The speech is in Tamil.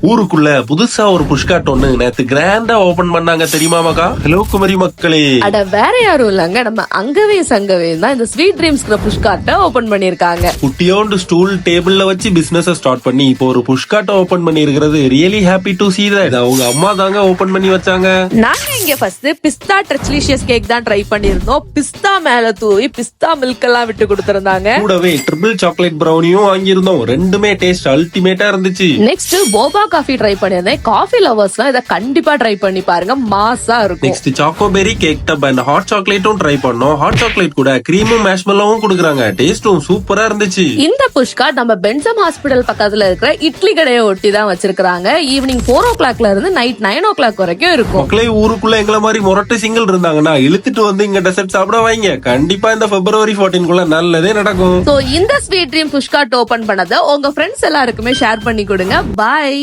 ஊருக்குள்ள புதுசா ஒரு புஷ்காட் ஒண்ணு நேத்து கிராண்டா ஓபன் பண்ணாங்க தெரியுமாமாக்கா? ஹலோ குமரி மக்களே. அட வேற யாரும் இல்லங்க, நம்ம அங்கவே சங்கவே தான் இந்த ஸ்வீட் ட்ரீம்ஸ் புஷ்கார்ட்ட ஓபன் பண்ணிருக்காங்க. குட்டியோண்டு ஸ்டூல் டேபிள்ல வச்சு பிசினஸ் ஸ்டார்ட் பண்ணி இப்போ ஒரு புஷ்காட் ஓபன் பண்ணி இருக்கிறது really happy to see that. அவங்க அம்மா தாங்க ஓபன் பண்ணி வச்சாங்க. நாங்க இங்க ஃபர்ஸ்ட் பிஸ்தா ட்ரெச்லிஷியஸ் கேக் தான் ட்ரை பண்ணிருந்தோம். பிஸ்தா மேல தூவி பிஸ்தா மில்க் எல்லாம் விட்டு கொடுத்திருந்தாங்க. கூடவே ட்ரிபிள் சாக்லேட் பிரவுனியும் வாங்கியிருந்தோம். ரெண்டுமே டேஸ்ட் அல்டிமேட்டா இருந்துச்சு. நெக்ஸ்ட் போபா காஃபி ட்ரை பண்ணிருந்தேன். காஃபி லவர்ஸ்லாம் இத கண்டிப்பா ட்ரை பண்ணி பாருங்க, மாஸா இருக்கும். Next chocoberry cake tub and hot சாக்லேட்டும் ட்ரை பண்ணோம். ஹாட் சாக்லேட் கூட கிரீமும் மேஷ்மெல்லோவும் கொடுக்குறாங்க. டேஸ்டும் சூப்பரா இருந்துச்சு. இந்த புஷ்கார்ட் நம்ம பென்சம் ஹாஸ்பிடல் பக்கத்துல இருக்கிற இட்லி கடையை ஒட்டி தான் வச்சிருக்காங்க. ஈவினிங் 4 o'clock இருந்து நைட் 9 o'clock வரைக்கும் இருக்கும். மக்களே, ஊருக்குள்ள எங்களை மாதிரி முரட்டு சிங்கிள் இருந்தாங்கன்னா இழுத்துட்டு வந்து இங்க டெசர்ட் சாப்பிட வைங்க. கண்டிப்பா இந்த February 14 குள்ள நல்லதே நடக்கும். இந்த ஸ்வீட் ட்ரீம் புஷ்கார்ட் ஓபன் பண்ணத உங்க ஃப்ரெண்ட்ஸ் எல்லாருக்குமே ஷேர் பண்ணி கொடுங்க. பாய்.